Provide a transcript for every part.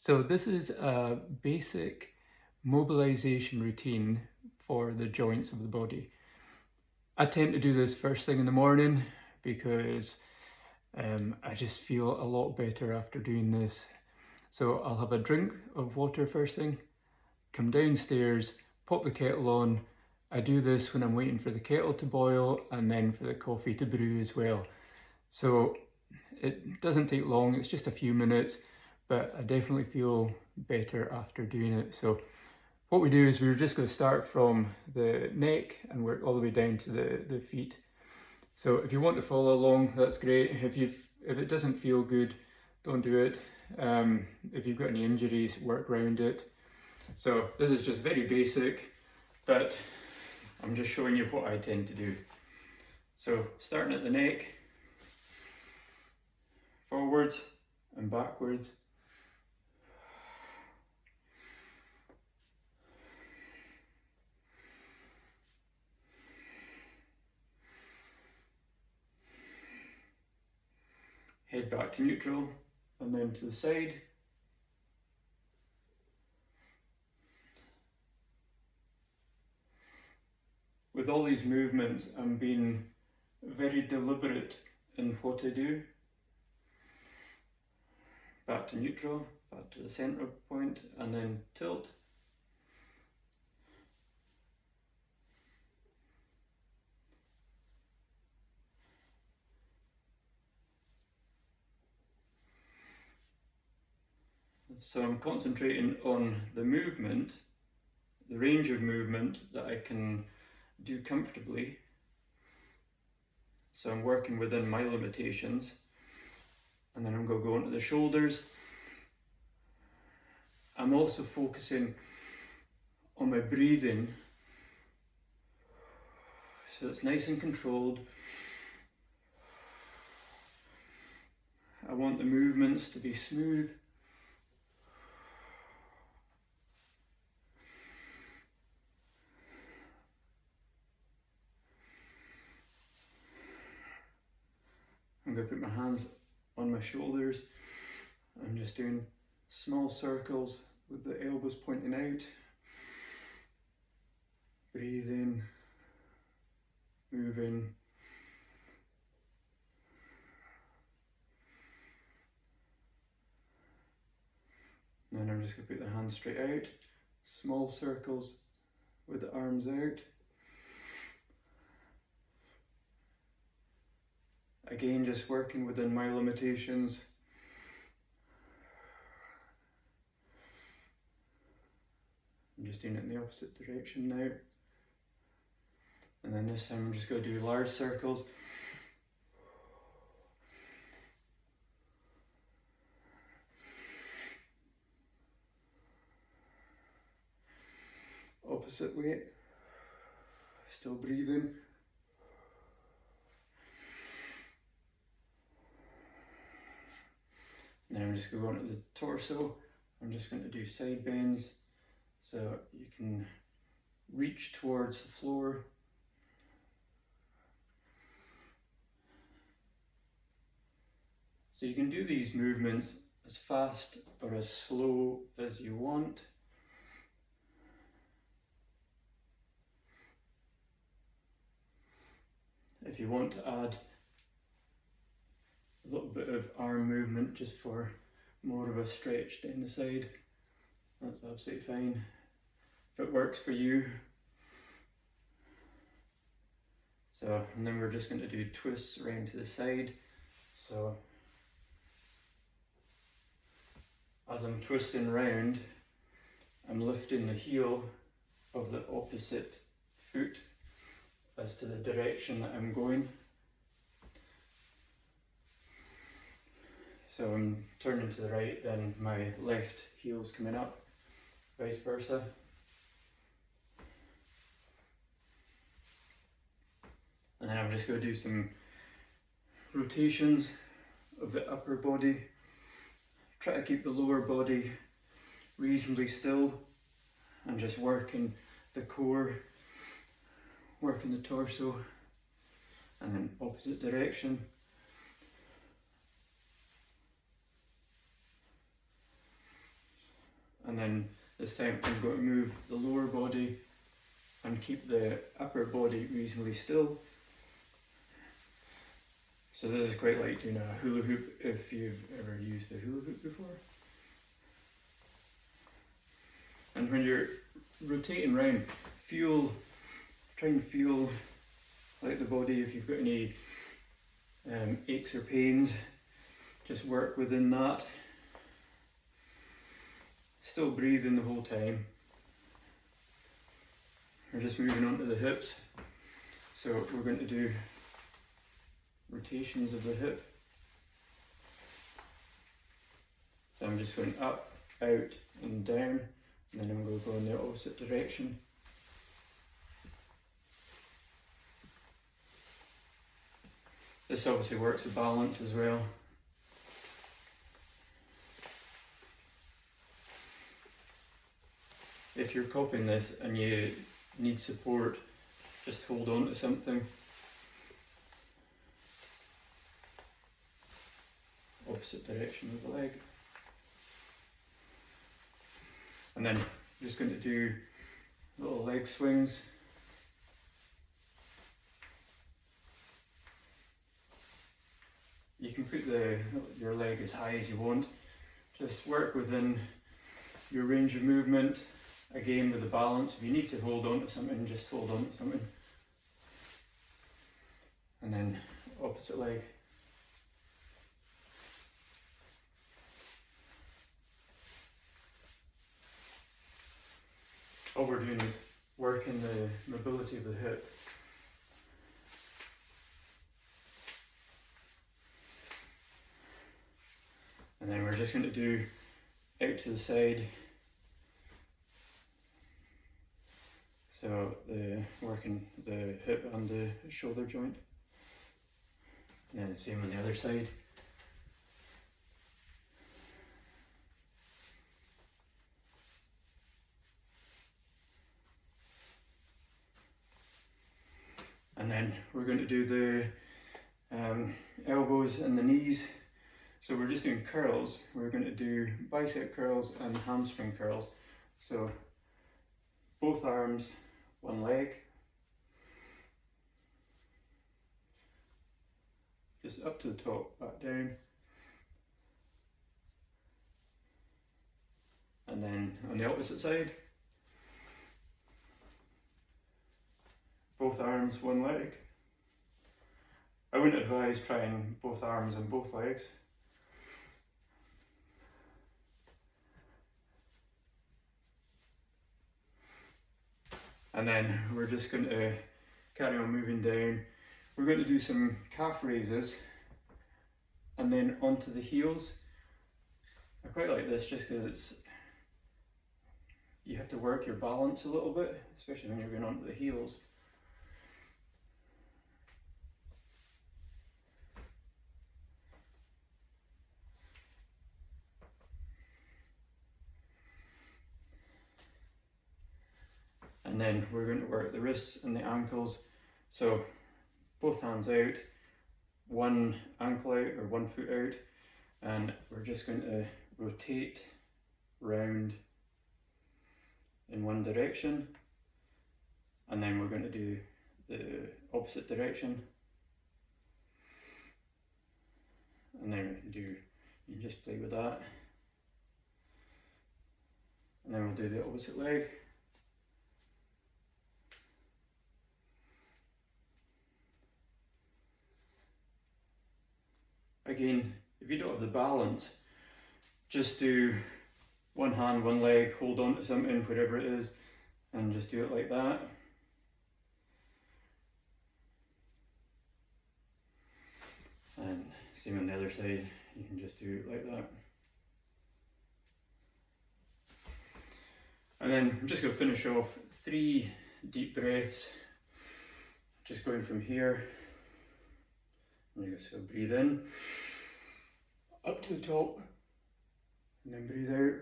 So this is a basic mobilization routine for the joints of the body. I tend to do this first thing in the morning because I just feel a lot better after doing this. So I'll have a drink of water first thing, come downstairs, pop the kettle on. I do this when I'm waiting for the kettle to boil and then for the coffee to brew as well. So it doesn't take long, it's just a few minutes, but I definitely feel better after doing it. So what we do is we're just going to start from the neck and work all the way down to the feet. So if you want to follow along, that's great. If it doesn't feel good, don't do it. If you've got any injuries, work around it. So this is just very basic, but I'm just showing you what I tend to do. So starting at the neck, forwards and backwards. Head back to neutral and then to the side. With all these movements, I'm being very deliberate in what I do. Back to neutral, back to the center point, and then tilt. So I'm concentrating on the movement, the range of movement that I can do comfortably. So I'm working within my limitations. And then I'm going to go onto the shoulders. I'm also focusing on my breathing. So it's nice and controlled. I want the movements to be smooth. I'm going to put my hands on my shoulders. I'm just doing small circles with the elbows pointing out. Breathing, moving. And then I'm just going to put the hands straight out. Small circles with the arms out. Again, just working within my limitations. I'm just doing it in the opposite direction now. And then this time I'm just going to do large circles. Opposite way. Still breathing. And then I'm just going to go onto the torso. I'm just going to do side bends so you can reach towards the floor. So you can do these movements as fast or as slow as you want. If you want to add a little bit of arm movement just for more of a stretch down the side, that's absolutely fine. If it works for you. So, and then we're just going to do twists around to the side. So, as I'm twisting round, I'm lifting the heel of the opposite foot as to the direction that I'm going. So I'm turning to the right, then my left heel's coming up, vice versa. And then I'm just going to do some rotations of the upper body. Try to keep the lower body reasonably still and just working the core, working the torso, and then opposite direction. and then this time I'm going to move the lower body and keep the upper body reasonably still. So this is quite like doing a hula hoop if you've ever used a hula hoop before. And when you're rotating around, try and feel like the body, if you've got any aches or pains, just work within that. Still breathing the whole time. We're just moving on to the hips. So we're going to do rotations of the hip. So I'm just going up, out and down, and then I'm going to go in the opposite direction. This obviously works with balance as well. If you're copying this and you need support, just hold on to something. Opposite direction of the leg. And then I'm just going to do little leg swings. You can put your leg as high as you want. Just work within your range of movement. Again, with the balance, if you need to hold on to something, just hold on to something. And then opposite leg. All we're doing is working the mobility of the hip. And then we're just going to do out to the side. So working the hip and the shoulder joint. And then the same on the other side. And then we're going to do the elbows and the knees. So we're just doing curls. We're going to do bicep curls and hamstring curls. So both arms, one leg. Just up to the top, back down. And then on the opposite side. Both arms, one leg. I wouldn't advise trying both arms and both legs. And then we're just going to carry on moving down. We're going to do some calf raises and then onto the heels. I quite like this just because you have to work your balance a little bit, especially when you're going onto the heels. And then we're going to work the wrists and the ankles. So both hands out, one ankle out or one foot out, and we're just going to rotate round in one direction, and then we're going to do the opposite direction, and then we can do, you can just play with that, and then we'll do the opposite leg. Again, if you don't have the balance, just do one hand, one leg, hold on to something, whatever it is, and just do it like that. And same on the other side, you can just do it like that. And then I'm just going to finish off 3 deep breaths, just going from here. And you just go breathe in, up to the top, and then breathe out.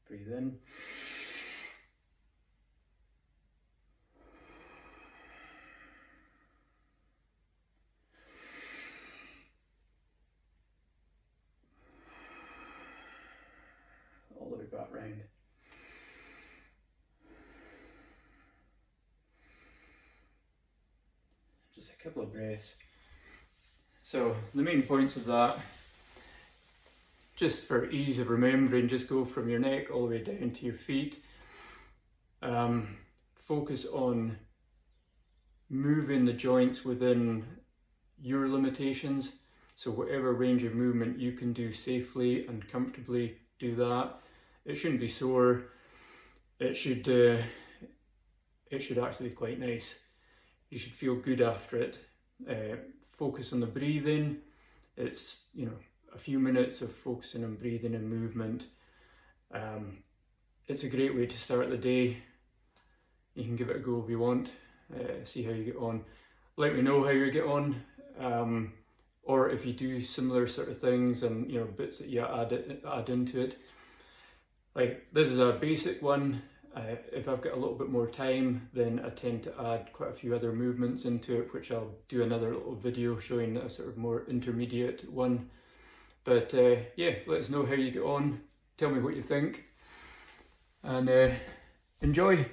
Breathe in. back round. Just a couple of breaths. So the main points of that, just for ease of remembering, just go from your neck all the way down to your feet. Focus on moving the joints within your limitations. So whatever range of movement you can do safely and comfortably, do that. It shouldn't be sore. It should actually be quite nice. You should feel good after it. Focus on the breathing. It's, you know, a few minutes of focusing on breathing and movement. It's a great way to start the day. You can give it a go if you want. See how you get on. Let me know how you get on. Or if you do similar sort of things and, you know, bits that you add into it. Like, this is a basic one. If I've got a little bit more time, then I tend to add quite a few other movements into it, which I'll do another little video showing a sort of more intermediate one. But yeah, let us know how you get on. Tell me what you think. And enjoy.